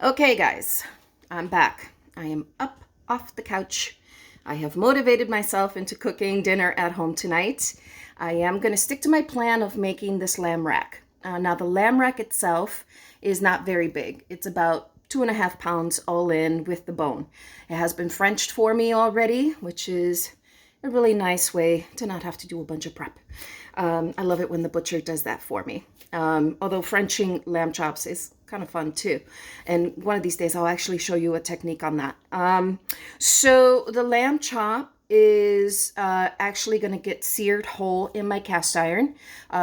Okay, guys, I'm back. I am up off the couch. I have motivated myself into cooking dinner at home tonight. I am going to stick to my plan of making this lamb rack. Now, the lamb rack itself is not very big. It's about 2.5 pounds all in with the bone. It has been Frenched for me already, which is a really nice way to not have to do a bunch of prep. I love it when the butcher does that for me. Although Frenching lamb chops is kind of fun too. And one of these days I'll actually show you a technique on that. So the lamb chop is actually going to get seared whole in my cast iron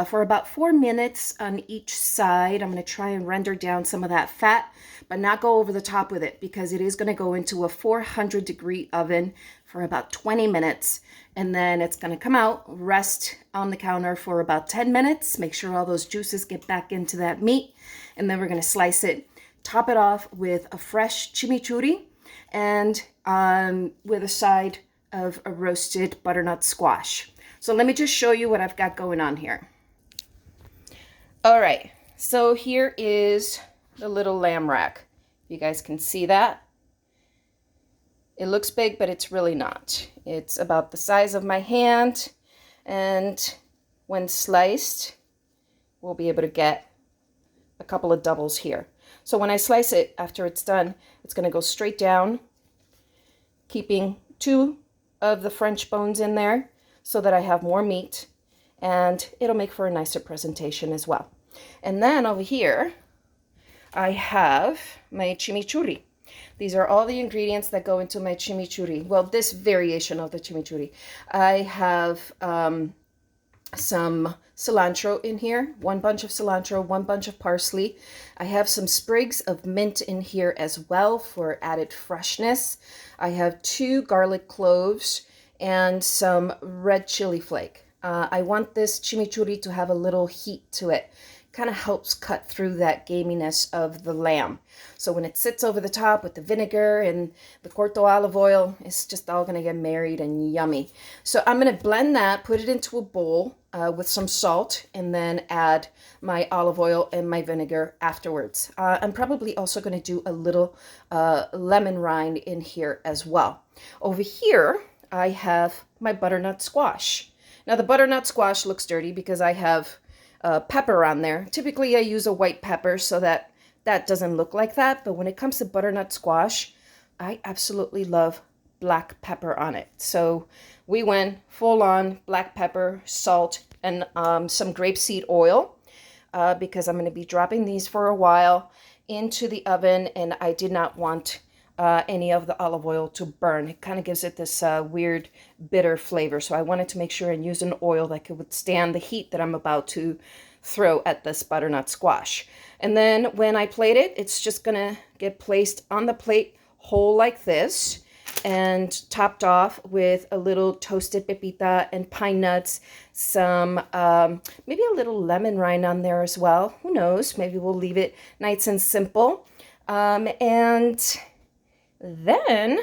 for about 4 minutes on each side. I'm going to try and render down some of that fat, but not go over the top with it because it is going to go into a 400-degree oven for about 20 minutes. And then it's going to come out, rest on the counter for about 10 minutes. Make sure all those juices get back into that meat. And then we're going to slice it, top it off with a fresh chimichurri and with a side of a roasted butternut squash. So let me just show you what I've got going on here. All right, so here is the little lamb rack. You guys can see that. It looks big, but it's really not. It's about the size of my hand, and when sliced, we'll be able to get a couple of doubles here. So when I slice it, after it's done, it's going to go straight down, keeping 2 of the French bones in there so that I have more meat, and it'll make for a nicer presentation as well. And then over here, I have my chimichurri. These are all the ingredients that go into my chimichurri. Well, this variation of the chimichurri. I have some cilantro in here, 1 bunch of cilantro, 1 bunch of parsley. I have some sprigs of mint in here as well for added freshness. I have 2 garlic cloves and some red chili flake. I want this chimichurri to have a little heat to it. Kind of helps cut through that gaminess of the lamb. So when it sits over the top with the vinegar and the corto olive oil, it's just all going to get married and yummy. So I'm going to blend that, put it into a bowl with some salt, and then add my olive oil and my vinegar afterwards. I'm probably also going to do a little lemon rind in here as well. Over here, I have my butternut squash. Now the butternut squash looks dirty because I have pepper on there. Typically I use a white pepper so that doesn't look like that, but when it comes to butternut squash, I absolutely love black pepper on it. So we went full on black pepper, salt, and some grapeseed oil because I'm going to be dropping these for a while into the oven, and I did not want any of the olive oil to burn. It kind of gives it this weird bitter flavor. So I wanted to make sure and use an oil that could withstand the heat that I'm about to throw at this butternut squash. And then when I plate it, it's just gonna get placed on the plate whole like this and topped off with a little toasted pepita and pine nuts, some maybe a little lemon rind on there as well. Who knows? Maybe we'll leave it nice and simple. And then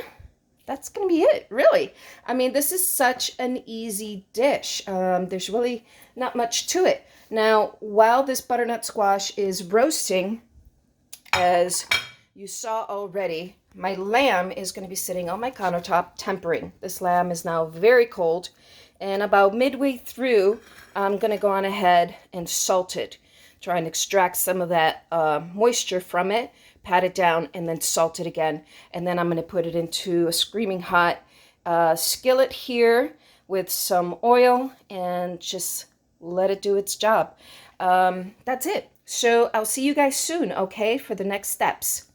that's gonna be it, really. I mean, this is such an easy dish. There's really not much to it. Now, while this butternut squash is roasting, as you saw already, my lamb is going to be sitting on my countertop tempering. This lamb is now very cold, and about midway through, I'm going to go on ahead and salt it. Try and extract some of that moisture from it, pat it down, and then salt it again. And then I'm going to put it into a screaming hot skillet here with some oil and just let it do its job. That's it. So I'll see you guys soon, okay, for the next steps.